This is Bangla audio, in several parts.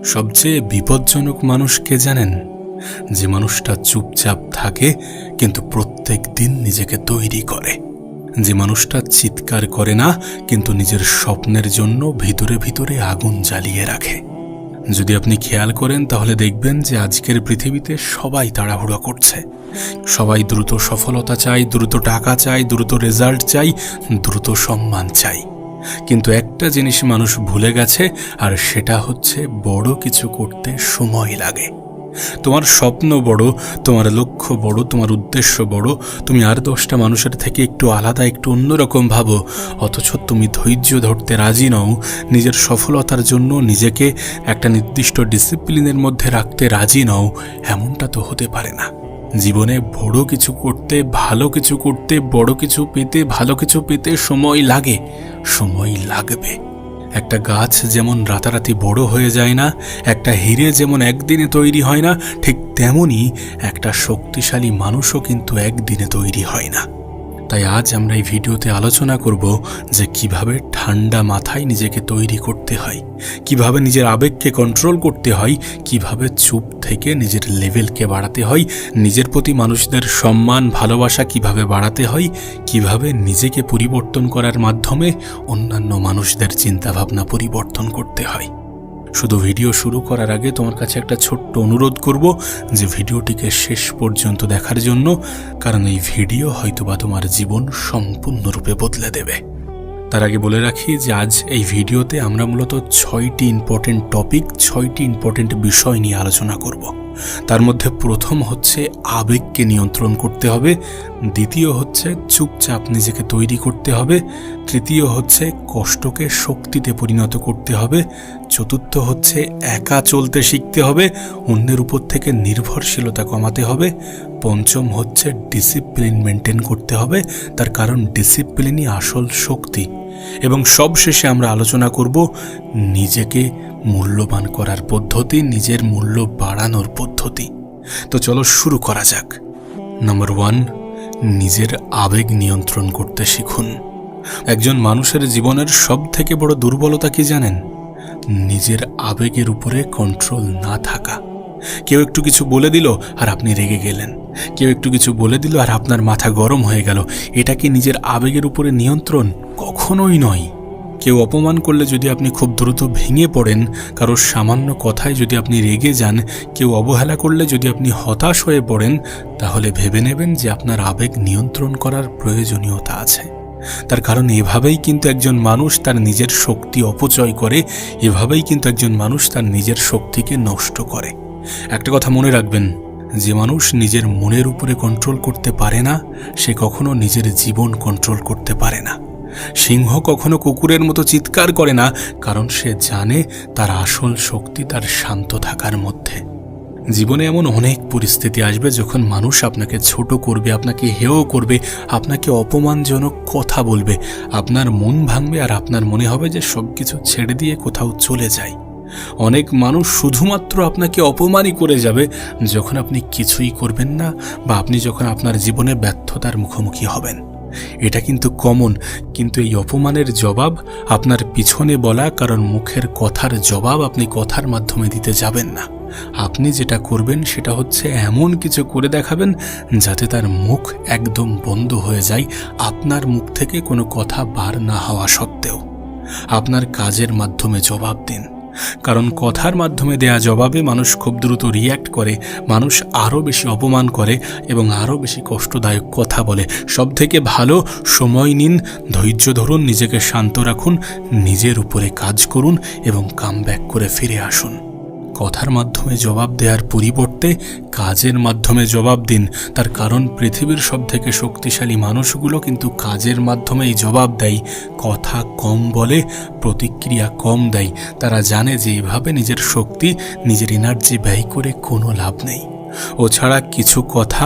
সবচেয়ে বিপজ্জনক মানুষ কে জানেন? যে মানুষটা চুপচাপ থাকে কিন্তু প্রত্যেক দিন নিজেকে তৈরি করে। যে মানুষটা চিৎকার করে না কিন্তু নিজের স্বপ্নের জন্য ভিতরে ভিতরে আগুন জ্বালিয়ে রাখে। যদি আপনি খেয়াল করেন তাহলে দেখবেন যে আজকের পৃথিবীতে সবাই তাড়াহুড়ো করছে। সবাই দ্রুত সফলতা চাই, দ্রুত টাকা চাই, দ্রুত রেজাল্ট চাই, দ্রুত সম্মান চাই। কিন্তু একটা জিনিস মানুষ ভুলে গেছে, আর সেটা হচ্ছে বড় কিছু করতে সময় লাগে। তোমার স্বপ্ন বড়, তোমার লক্ষ্য বড়, তোমার উদ্দেশ্য বড়, তুমি আর 10টা মানুষের থেকে একটু আলাদা, একটু অন্যরকম ভাবো, অথচ তুমি ধৈর্য ধরতে রাজি নও। নিজের সফলতার জন্য নিজেকে একটা নির্দিষ্ট ডিসিপ্লিনের মধ্যে রাখতে রাজি নও। এমনটা তো হতে পারে না। জীবনে বড় কিছু করতে, ভালো কিছু করতে, বড় কিছু পেতে, ভালো কিছু পেতে সময় লাগে, সময় লাগবে। একটা গাছ যেমন রাতারাতি বড় হয়ে যায় না, একটা হিরে যেমন একদিনে তৈরি হয় না, ঠিক তেমনি একটা শক্তিশালী মানুষও কিন্তু একদিনে তৈরি হয় না। তাই আজ আমরা এই ভিডিওতে আলোচনা করব যে কিভাবে ঠান্ডা মাথায় নিজেকে তৈরি করতে হয়, কিভাবে নিজের আবেগকে কন্ট্রোল করতে হয়, কিভাবে চুপ থেকে নিজের লেভেলকে বাড়াতে হয়, নিজের প্রতি মানুষদের সম্মান ভালোবাসা কিভাবে বাড়াতে হয়, কিভাবে নিজেকে পরিবর্তন করার মাধ্যমে অন্যান্য মানুষদের চিন্তাভাবনা পরিবর্তন করতে হয়। শুধু ভিডিও শুরু করার আগে তোমার কাছে একটা ছোট্ট অনুরোধ করব যে ভিডিওটিকে শেষ পর্যন্ত দেখার জন্য, কারণ এই ভিডিও হয়তোবা তোমার জীবন সম্পূর্ণরূপে বদলে দেবে। তার আগে বলে রাখি যে আজ এই ভিডিওতে আমরা মূলত 6টি ইম্পর্টেন্ট টপিক, 6টি ইম্পর্টেন্ট বিষয় নিয়ে আলোচনা করব। তার মধ্যে প্রথম হচ্ছে আবেগকে নিয়ন্ত্রণ করতে হবে, দ্বিতীয় হচ্ছে চুপচাপ নিজেকে তৈরি করতে হবে, তৃতীয় হচ্ছে কষ্টকে শক্তিতে পরিণত করতে হবে, চতুর্থ হচ্ছে একা চলতে শিখতে হবে, অন্যের উপর থেকে নির্ভরশীলতা কমাতে হবে, পঞ্চম হচ্ছে ডিসিপ্লিন মেনটেন করতে হবে, তার কারণ ডিসিপ্লিনই আসল শক্তি, এবং সবশেষে আমরা আলোচনা করব নিজেকে মূল্যবান করার পদ্ধতি, নিজের মূল্য বাড়ানোর পদ্ধতি। তো চলো শুরু করা যাক। নাম্বার 1, নিজের আবেগ নিয়ন্ত্রণ করতে শিখুন। একজন মানুষের জীবনের সব থেকে বড় দুর্বলতা কি জানেন? নিজের আবেগের উপরে কন্ট্রোল না থাকা। কেউ একটু কিছু বলে দিল আর আপনি রেগে গেলেন, কেউ একটু কিছু বলে দিল আর আপনার মাথা গরম হয়ে গেল। এটা কি নিজের আবেগের উপরে নিয়ন্ত্রণ? কখনোই নয়। কেউ অপমান করলে যদি আপনি খুব দ্রুত ভেঙে পড়েন, কারোর সামান্য কথায় যদি আপনি রেগে যান, কেউ অবহেলা করলে যদি আপনি হতাশ হয়ে পড়েন, তাহলে ভেবে নেবেন যে আপনার আবেগ নিয়ন্ত্রণ করার প্রয়োজনীয়তা আছে। তার কারণ এভাবেই কিন্তু একজন মানুষ তার নিজের শক্তি অপচয় করে, এভাবেই কিন্তু একজন মানুষ তার নিজের শক্তিকে নষ্ট করে। একটা কথা মনে রাখবেন, যে মানুষ নিজের মনের উপরে কন্ট্রোল করতে পারে না, সে কখনো নিজের জীবন কন্ট্রোল করতে পারে না। সিংহ কখনো কুকুরের মতো চিৎকার করে না, কারণ সে জানে তার আসল শক্তি তার শান্ত থাকার মধ্যে। জীবনে এমন অনেক পরিস্থিতি আসবে যখন মানুষ আপনাকে ছোট করবে, আপনাকে হেয় করবে, আপনাকে অপমানজনক কথা বলবে, আপনার মন ভাঙবে আর আপনার মনে হবে যে সবকিছু ছেড়ে দিয়ে কোথাও চলে যায়। অনেক মানুষ শুধুমাত্র আপনাকে অপমানই করে যাবে যখন আপনি কিছুই করবেন না, বা আপনি যখন আপনার জীবনে ব্যর্থতার মুখোমুখি হবেন। এটা কিন্তু কমন, কিন্তু এই অপমানের জবাব আপনার পিছনে বলা কারণ মুখের কথার জবাব আপনি কথার মাধ্যমে দিতে যাবেন না। আপনি যেটা করবেন সেটা হচ্ছে এমন কিছু করে দেখাবেন যাতে তার মুখ একদম বন্ধ হয়ে যায়, আপনার মুখ থেকে কোনো কথা বার না হওয়া সত্ত্বেও। আপনার কাজের মাধ্যমে জবাব দিন, কারণ কথার মাধ্যমে দেয়া জবাবে মানুষ খুব দ্রুত রিয়্যাক্ট করে, মানুষ আরও বেশি অপমান করে এবং আরও বেশি কষ্টদায়ক কথা বলে। সব থেকে ভালো সময় নিন, ধৈর্য ধরুন, নিজেকে শান্ত রাখুন, নিজের উপরে কাজ করুন এবং কামব্যাক করে ফিরে আসুন। কথার মাধ্যমে জবাব দেওয়ার পরিবর্তে কাজের মাধ্যমে জবাব দিন। তার কারণ পৃথিবীর সব থেকে শক্তিশালী মানুষগুলো কিন্তু কাজের মাধ্যমেই জবাব দেয়। কথা কম বলে, প্রতিক্রিয়া কম দেয়। তারা জানে যে এভাবে নিজের শক্তি, নিজের এনার্জি ব্যয় করে কোনো লাভ নেই। ও ছাড়া কিছু কথা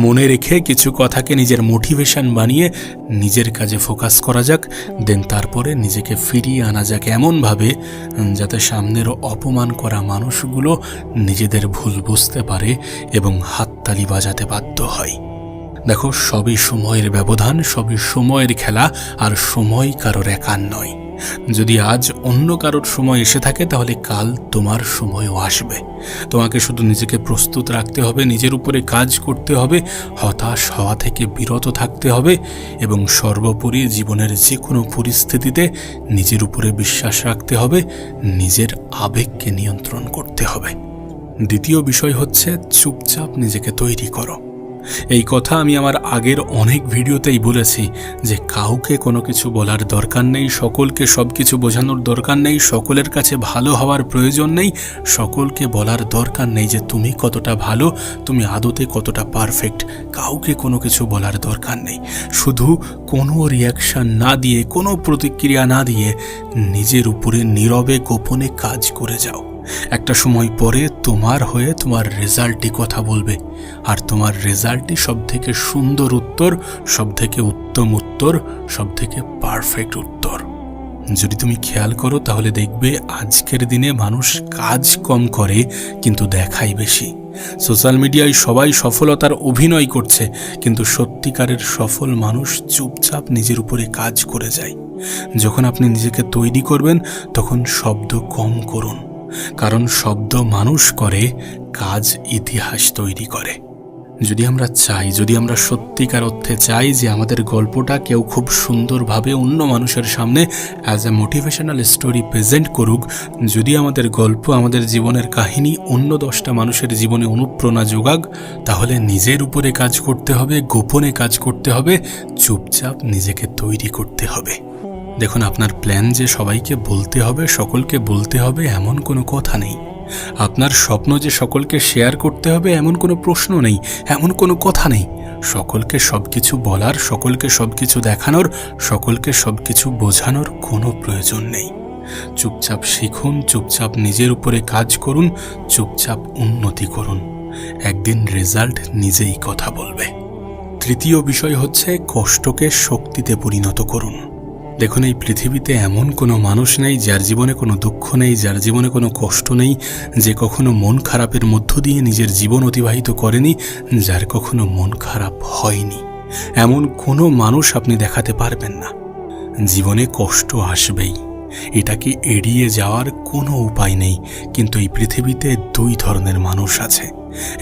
মনে রেখে, কিছু কথাকে নিজের মোটিভেশন বানিয়ে নিজের কাজে ফোকাস করা যাক, দেন তারপরে নিজেকে ফিরিয়ে আনা যাক এমনভাবে যাতে সামনের অপমান করা মানুষগুলো নিজেদের ভুল বুঝতে পারে এবং হাততালি বাজাতে বাধ্য হয়। দেখো, সবই সময়ের ব্যবধান, সবই সময়ের খেলা, আর সময় কারোর একার নয়। যদি আজ অন্য কারোর সময় এসে থাকে তাহলে কাল তোমার সময়ও আসবে। তোমাকে শুধু নিজেকে প্রস্তুত রাখতে হবে, নিজের উপরে কাজ করতে হবে, হতাশ হওয়া থেকে বিরত থাকতে হবে এবং সর্বোপরি জীবনের যে কোনো পরিস্থিতিতে নিজের উপরে বিশ্বাস রাখতে হবে, নিজের আবেগকে নিয়ন্ত্রণ করতে হবে। দ্বিতীয় বিষয় হচ্ছে চুপচাপ নিজেকে তৈরি করো। এই কথা আমি আমার আগের অনেক ভিডিওতেই বলেছি যে কাউকে কোনো কিছু বলার দরকার নেই, সকলকে সব কিছু বোঝানোর দরকার নেই, সকলের কাছে ভালো হওয়ার প্রয়োজন নেই, সকলকে বলার দরকার নেই যে তুমি কতটা ভালো, তুমি আদতে কতটা পারফেক্ট। কাউকে কোনো কিছু বলার দরকার নেই। শুধু কোনো রিয়াকশন না দিয়ে, কোনো প্রতিক্রিয়া না দিয়ে নিজের উপরে নীরবে গোপনে কাজ করে যাও। একটা সময় পরে তোমার হয়ে তোমার রেজাল্টই কথা বলবে, আর তোমার রেজাল্টই সবথেকে সুন্দর উত্তর, সবথেকে উত্তম উত্তর, সবথেকে পারফেক্ট উত্তর। যদি তুমি খেয়াল করো তাহলে দেখবে আজকের দিনে মানুষ কাজ কম করে কিন্তু দেখায় বেশি। সোশ্যাল মিডিয়ায় সবাই সফলতার অভিনয় করছে, কিন্তু সত্যিকারের সফল মানুষ চুপচাপ নিজের উপরে কাজ করে যায়। যখন আপনি নিজেকে তৈরি করবেন তখন শব্দ কম করুন, কারণ শব্দ মানুষ করে, কাজ ইতিহাস তৈরি করে। যদি আমরা সত্যিকার অর্থে চাই যে আমাদের গল্পটা কেউ খুব সুন্দরভাবে অন্য মানুষের সামনে as a motivational story present করুক, যদি আমাদের গল্প, আমাদের জীবনের কাহিনী অন্য 10টা মানুষের জীবনে অনুপ্রেরণা যোগাক, তাহলে নিজের উপরে কাজ করতে হবে, গোপনে কাজ করতে হবে, চুপচাপ নিজেকে তৈরি করতে হবে। দেখুন, আপনার প্ল্যান যে সবাইকে বলতে হবে, সকলকে বলতে হবে এমন কোনো কথা নেই। আপনার স্বপ্ন যে সকলকে শেয়ার করতে হবে এমন কোনো প্রশ্ন নেই, এমন কোনো কথা নেই। সকলকে সবকিছু বলার, সকলকে সবকিছু দেখানোর, সকলকে সবকিছু বোঝানোর কোনো প্রয়োজন নেই। চুপচাপ শিখুন, চুপচাপ নিজের উপরে কাজ করুন, চুপচাপ উন্নতি করুন। একদিন রেজাল্ট নিজেই কথা বলবে। তৃতীয় বিষয় হচ্ছে কষ্টকে শক্তিতে পরিণত করুন। দেখুন, এই পৃথিবীতে এমন কোনো মানুষ নেই যার জীবনে কোনো দুঃখ নেই, যার জীবনে কোনো কষ্ট নেই, যে কখনো মন খারাপের মধ্য দিয়ে নিজের জীবন অতিবাহিত করেনি, যার কখনো মন খারাপ হয়নি। এমন কোনো মানুষ আপনি দেখাতে পারবেন না। জীবনে কষ্ট আসবেই, এটাকে এড়িয়ে যাওয়ার কোনো উপায় নেই। কিন্তু এই পৃথিবীতে 2 ধরনের মানুষ আছে।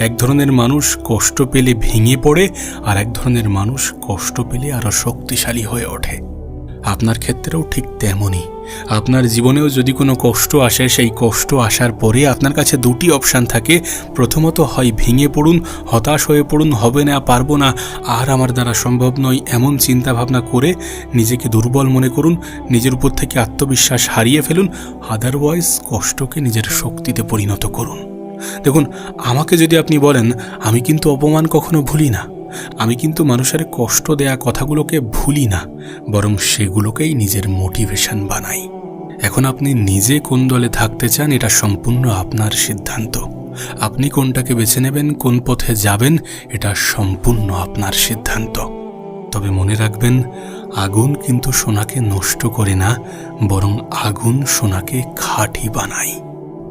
এক ধরনের মানুষ কষ্ট পেলে ভেঙে পড়ে, আর এক ধরনের মানুষ কষ্ট পেলে আরো শক্তিশালী হয়ে ওঠে। আপনার ক্ষেত্রেও ঠিক তেমনই। আপনার জীবনেও যদি কোনো কষ্ট আসে, সেই কষ্ট আসার পরে আপনার কাছে 2টি অপশান থাকে। প্রথমত, হয় ভেঙে পড়ুন, হতাশ হয়ে পড়ুন, হবে না, পারবো না, আর আমার দ্বারা সম্ভব নয়, এমন চিন্তা ভাবনা করে নিজেকে দুর্বল মনে করুন, নিজের উপর থেকে আত্মবিশ্বাস হারিয়ে ফেলুন। আদারওয়াইজ কষ্টকে নিজের শক্তিতে পরিণত করুন। দেখুন, আমাকে যদি আপনি বলেন, আমি কিন্তু অপমান কখনো ভুলি না, আমি কিন্তু মানুষের কষ্ট দেয়া কথাগুলোকে ভুলি না, বরং সেগুলোকেই নিজের মোটিভেশন বানাই। এখন আপনি নিজে কোন দলে থাকতে চান এটা সম্পূর্ণ আপনার সিদ্ধান্ত। আপনি কোনটাকে বেছে নেবেন, কোন পথে যাবেন, এটা সম্পূর্ণ আপনার সিদ্ধান্ত। তবে মনে রাখবেন, আগুন কিন্তু সোনাকে নষ্ট করে না, বরং আগুন সোনাকে খাঁটি বানায়।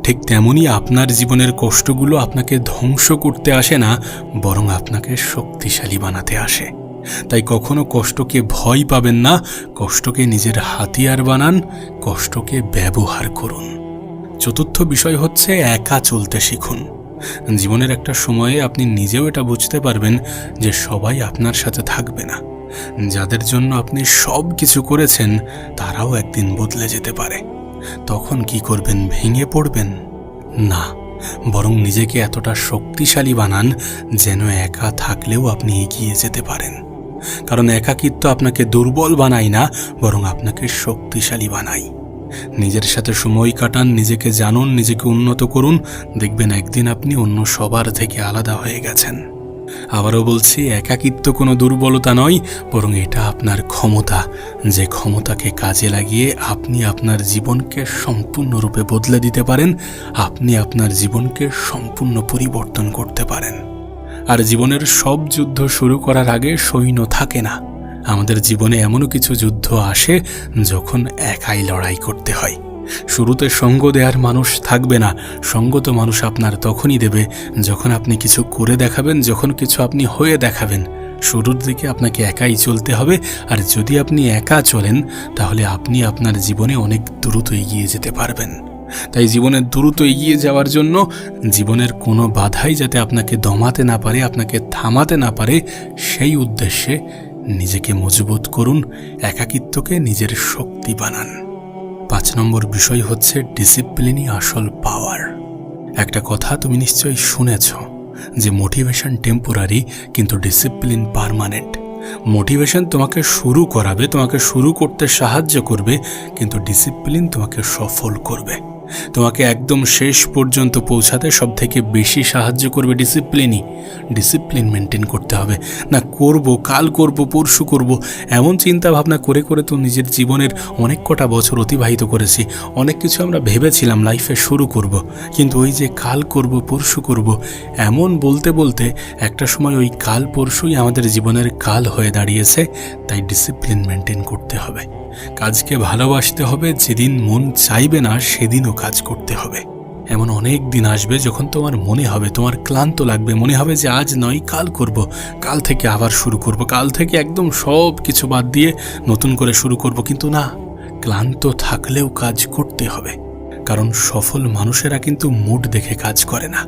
ঠিক তেমনি আপনার জীবনের কষ্টগুলো আপনাকে ধ্বংস করতে আসে না, বরং আপনাকে শক্তিশালী বানাতে আসে। তাই কখনো কষ্টকে ভয় পাবেন না, কষ্টকে নিজের হাতিয়ার বানান, কষ্টকে ব্যবহার করুন। চতুর্থ বিষয় হচ্ছে একা চলতে শিখুন। জীবনের একটা সময়ে আপনি নিজেও এটা বুঝতে পারবেন যে সবাই আপনার সাথে থাকবে না। যাদের জন্য আপনি সব কিছু করেছেন তারাও একদিন বদলে যেতে পারে। তখন কি করবেন? ভেঙে পড়বেন না, বরং নিজেকে এতটা শক্তিশালী বানান যেন একা থাকলেও আপনি এগিয়ে যেতে পারেন। কারণ একাকিত্ব আপনাকে দুর্বল বানায় না, বরং আপনাকে শক্তিশালী বানায়। নিজের সাথে সময় কাটান, নিজেকে জানুন, নিজেকে উন্নত করুন। দেখবেন একদিন আপনি অন্য সবার থেকে আলাদা হয়ে গেছেন। আবারও বলছি, একাকিত্ব কোনো দুর্বলতা নয়, বরং এটা আপনার ক্ষমতা, যে ক্ষমতাকে কাজে লাগিয়ে আপনি আপনার জীবনকে সম্পূর্ণরূপে বদলে দিতে পারেন, আপনি আপনার জীবনকে সম্পূর্ণ পরিবর্তন করতে পারেন। আর জীবনের সব যুদ্ধ শুরু করার আগে সৈন্য থাকে না। আমাদের জীবনে এমনও কিছু যুদ্ধ আসে যখন একাই লড়াই করতে হয়। শুরুতে সঙ্গ দেওয়ার মানুষ থাকবে না। সঙ্গ তো মানুষ আপনার তখনই দেবে যখন আপনি কিছু করে দেখাবেন, যখন কিছু আপনি হয়ে দেখাবেন। শুরুর দিকে আপনাকে একাই চলতে হবে, আর যদি আপনি একা চলেন তাহলে আপনি আপনার জীবনে অনেক দ্রুত এগিয়ে যেতে পারবেন। তাই জীবনে দ্রুত এগিয়ে যাওয়ার জন্য জীবনের কোনো বাধাই যাতে আপনাকে দমাতে না পারে, আপনাকে থামাতে না পারে, সেই উদ্দেশ্যে নিজেকে মজবুত করুন, একাকিত্বকে নিজের শক্তি বানান। 5 নম্বর বিষয় হচ্ছে ডিসিপ্লিনই আসল পাওয়ার। একটা কথা তুমি নিশ্চয়ই শুনেছ যে মোটিভেশন টেম্পোরারি কিন্তু ডিসিপ্লিন পার্মানেন্ট। মোটিভেশন তোমাকে শুরু করাবে, তোমাকে শুরু করতে সাহায্য করবে, কিন্তু ডিসিপ্লিন তোমাকে সফল করবে। তোমাকে একদম শেষ পর্যন্ত পৌঁছাতে সব থেকে বেশি সাহায্য করবে ডিসিপ্লিনই। ডিসিপ্লিন মেনটেন করতে হবে। না করব, কাল করব, পরশু করব, এমন চিন্তা ভাবনা করে করে তো নিজের জীবনের অনেক কটা বছর অতিবাহিত করেছি। অনেক কিছু আমরা ভেবেছিলাম লাইফে শুরু করব, কিন্তু ওই যে কাল করব, পরশু করব, এমন বলতে বলতে একটা সময় ওই কাল পরশুই আমাদের জীবনের কাল হয়ে দাঁড়িয়েছে। তাই ডিসিপ্লিন মেনটেন করতে হবে। কাজকে ভালোবাসতে হবে, যেদিন মন চাইবে না সেদিনও কাজ করতে হবে। এমন অনেক দিন আসবে যখন তোমার মনে হবে, তোমার ক্লান্ত লাগবে, মনে হবে যে আজ নয় কাল করব, কাল থেকে আবার শুরু করব, কাল থেকে একদম সব কিছু বাদ দিয়ে নতুন করে শুরু করব। কিন্তু না, ক্লান্ত থাকলেও কাজ করতে হবে। কারণ সফল মানুষেরা কিন্তু মুড দেখে কাজ করে না,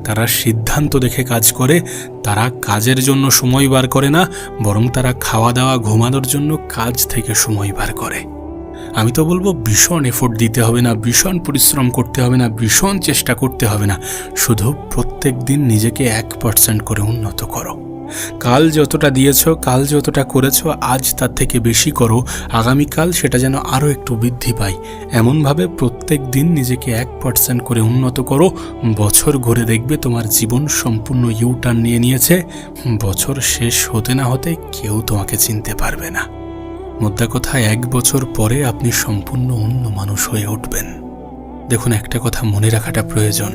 তারা সিদ্ধান্ত দেখে কাজ করে। তারা কাজের জন্য সময় বার করে না, বরং তারা খাওয়া দাওয়া ঘুমানোর জন্য কাজ থেকে সময় বার করে। আমি তো বলবো ভীষণ এফোর্ট দিতে হবে না, ভীষণ পরিশ্রম করতে হবে না, ভীষণ চেষ্টা করতে হবে না। শুধু প্রত্যেক দিন নিজেকে 1% করে উন্নত করো। কাল যতটা দিয়েছ, কাল যতটা করেছ, আজ তার থেকে বেশি করো। আগামীকাল সেটা যেন আরও একটু বৃদ্ধি পায়। এমনভাবে প্রত্যেক দিন নিজেকে 1% করে উন্নত করো। বছর ঘুরে দেখবে তোমার জীবন সম্পূর্ণ ইউটার্ন নিয়ে নিয়েছে। বছর শেষ হতে না হতে কেউ তোমাকে চিনতে পারবে না। মোদ্দা কথা, 1 বছর পরে আপনি সম্পূর্ণ অন্য মানুষ হয়ে উঠবেন। দেখুন, একটা কথা মনে রাখাটা প্রয়োজন।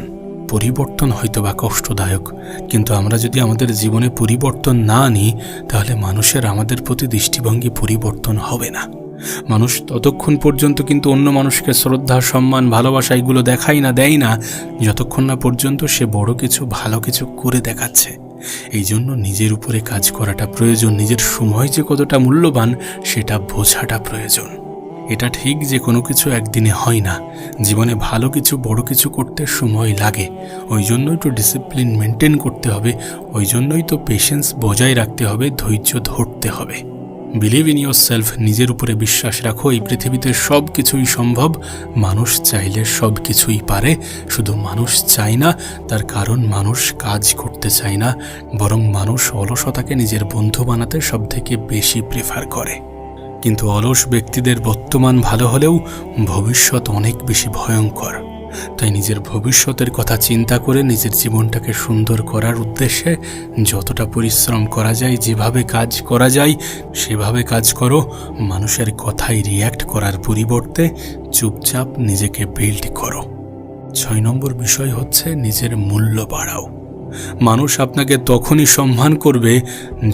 পরিবর্তন হয়তো বা কষ্টদায়ক, কিন্তু আমরা যদি আমাদের জীবনে পরিবর্তন না আনি তাহলে মানুষের আমাদের প্রতি দৃষ্টিভঙ্গি পরিবর্তন হবে না। মানুষ ততক্ষণ পর্যন্ত কিন্তু অন্য মানুষকে শ্রদ্ধা, সম্মান, ভালোবাসা এগুলো দেয় না যতক্ষণ না পর্যন্ত সে বড় কিছু, ভালো কিছু করে দেখাচ্ছে। এই জন্য নিজের উপরে কাজ করাটা প্রয়োজন। নিজের সময় যে কতটা মূল্যবান সেটা বোঝাটা প্রয়োজন। এটা ঠিক যে কোনো কিছু একদিনে হয় না, জীবনে ভালো কিছু, বড় কিছু করতে সময় লাগে। ওই জন্যই তো ডিসিপ্লিন মেনটেন করতে হবে, ওই জন্যই তো পেশেন্স বজায় রাখতে হবে, ধৈর্য ধরতে হবে। বিলিভ ইন ইয়োর সেলফ, নিজের উপরে বিশ্বাস রাখো। এই পৃথিবীতে সব কিছুই সম্ভব। মানুষ চাইলে সব কিছুই পারে, শুধু মানুষ চায় না। তার কারণ মানুষ কাজ করতে চায় না, বরং মানুষ অলসতাকে নিজের বন্ধু বানাতে সব থেকে বেশি প্রেফার করে। কিন্তু অলস ব্যক্তিদের বর্তমান ভালো হলেও ভবিষ্যৎ অনেক বেশি ভয়ঙ্কর। তাই নিজের ভবিষ্যতের কথা চিন্তা করে নিজের জীবনটাকে সুন্দর করার উদ্দেশ্যে যতটা পরিশ্রম করা যায়, যেভাবে কাজ করা যায় সেভাবে কাজ করো। মানুষের কথায় রিয়্যাক্ট করার পরিবর্তে চুপচাপ নিজেকে বিল্ড করো। 6 নম্বর বিষয় হচ্ছে নিজের মূল্য বাড়াও। মানুষ আপনাকে তখনই সম্মান করবে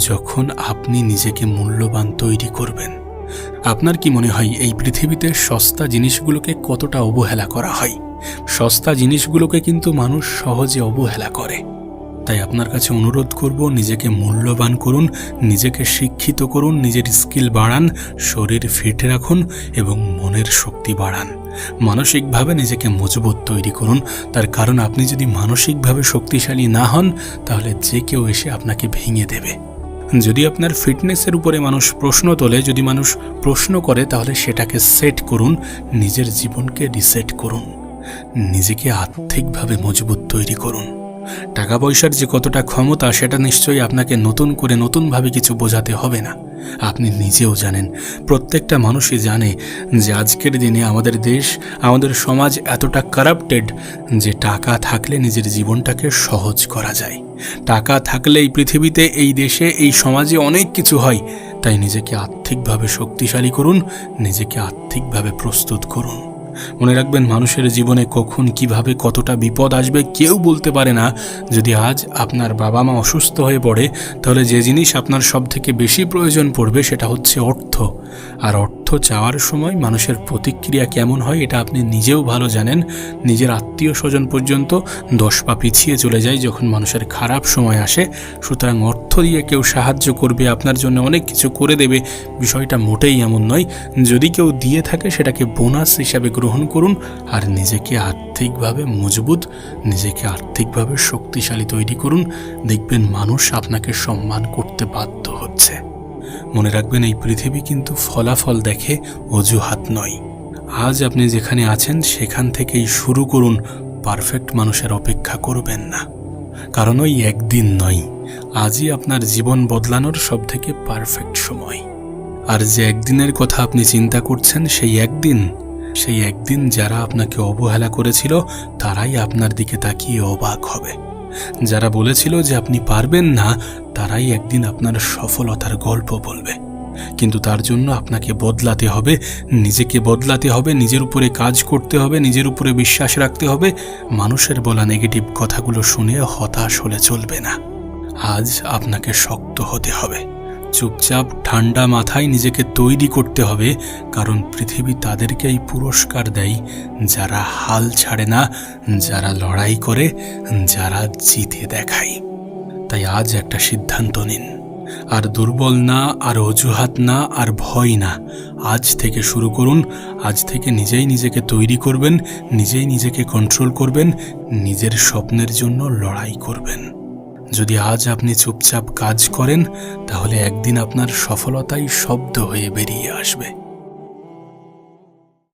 যখন আপনি নিজেকে মূল্যবান তৈরি করবেন। আপনার কি মনে হয় এই পৃথিবীতে সস্তা জিনিসগুলোকে কতটা অবহেলা করা হয়? সস্তা জিনিসগুলোকে কিন্তু মানুষ সহজে অবহেলা করে। তাই আপনার কাছে অনুরোধ করব, নিজেকে মূল্যবান করুন, নিজেকে শিক্ষিত করুন, নিজের স্কিল বাড়ান, শরীর ফিট রাখুন এবং মনের শক্তি বাড়ান। মানসিকভাবে নিজেকে মজবুত তৈরি করুন। তার কারণ আপনি যদি মানসিকভাবে শক্তিশালী না হন তাহলে যে কেউ এসে আপনাকে ভেঙে দেবে। যদি আপনার ফিটনেসের উপরে মানুষ প্রশ্ন তোলে, যদি মানুষ প্রশ্ন করে, তাহলে সেটাকে সেট করুন, নিজের জীবনকে রিসেট করুন, নিজেকে আর্থিকভাবে মজবুত তৈরি করুন। টাকা পয়সার যে কতটা ক্ষমতা সেটা নিশ্চয়ই আপনাকে নতুন করে নতুনভাবে কিছু বোঝাতে হবে না। আপনি নিজেও জানেন, প্রত্যেকটা মানুষই জানে যে আজকের দিনে আমাদের দেশ, আমাদের সমাজ এতটা কারাপ্টেড যে টাকা থাকলে নিজের জীবনটাকে সহজ করা যায়। টাকা থাকলে এই পৃথিবীতে, এই দেশে, এই সমাজে অনেক কিছু হয়। তাই নিজেকে আর্থিকভাবে শক্তিশালী করুন, নিজেকে আর্থিকভাবে প্রস্তুত করুন। মনে রাখবেন, মানুষের জীবনে কখন কিভাবে কতটা বিপদ আসবে কেউ বলতে পারে না। যদি আজ আপনার বাবা মা অসুস্থ হয়ে পড়ে, তাহলে যে জিনিস আপনার সব থেকে বেশি প্রয়োজন পড়বে সেটা হচ্ছে অর্থ। আর অর্থ চাওয়ার সময় মানুষের প্রতিক্রিয়া কেমন হয় এটা আপনি নিজেও ভালো জানেন। নিজের আত্মীয় স্বজন পর্যন্ত 10 পা পিছিয়ে চলে যায় যখন মানুষের খারাপ সময় আসে। সুতরাং অর্থ দিয়ে কেউ সাহায্য করবে, আপনার জন্য অনেক কিছু করে দেবে, বিষয়টা মোটেই এমন নয়। যদি কেউ দিয়ে থাকে সেটাকে বোনাস হিসাবে গ্রহণ করুন, আর নিজেকে আর্থিকভাবে মজবুত, নিজেকে আর্থিকভাবে শক্তিশালী তৈরি করুন। দেখবেন মানুষ আপনাকে সম্মান করতে বাধ্য হচ্ছে। মনে রাখবেন, এই পৃথিবী কিন্তু ফলাফল দেখে, অজুহাত নয়। আজ আপনি যেখানে আছেন সেখান থেকেই শুরু করুন। পারফেক্ট মানুষের অপেক্ষা করবেন না, কারণ ওই একদিন নয়, আজই আপনার জীবন বদলানোর সবথেকে পারফেক্ট সময়। আর যে একদিনের কথা আপনি চিন্তা করছেন, সেই একদিন যারা আপনাকে অবহেলা করেছিল তারাই আপনার দিকে তাকিয়ে অবাক হবে। যারা বলেছিল যে আপনি পারবেন না, তারাই একদিন আপনার সফলতার গল্প বলবে। কিন্তু তার জন্য আপনাকে বদলাতে হবে, নিজেকে বদলাতে হবে, নিজের উপরে কাজ করতে হবে, নিজের উপরে বিশ্বাস রাখতে হবে। মানুষের বলা নেগেটিভ কথাগুলো শুনে হতাশ হলে চলবে না। আজ আপনাকে শক্ত হতে হবে, চুপচাপ ঠান্ডা মাথায় নিজেকে তৈরি করতে হবে, কারণ পৃথিবী তাদেরকেই পুরস্কার দেয় যারা হাল ছাড়ে না, যারা লড়াই করে, যারা জিতে দেখায়। তাই আজ একটা সিদ্ধান্ত নিন, আর দুর্বল না, আর অজুহাত না, আর ভয় না। আজ থেকে শুরু করুন। আজ থেকে নিজেই নিজেকে তৈরি করবেন, নিজেই নিজেকে কন্ট্রোল করবেন, নিজের স্বপ্নের জন্য লড়াই করবেন। যদি আজ আপনি চুপচাপ কাজ করেন, তাহলে একদিন আপনার সফলতাই শব্দ হয়ে বেরিয়ে আসবে।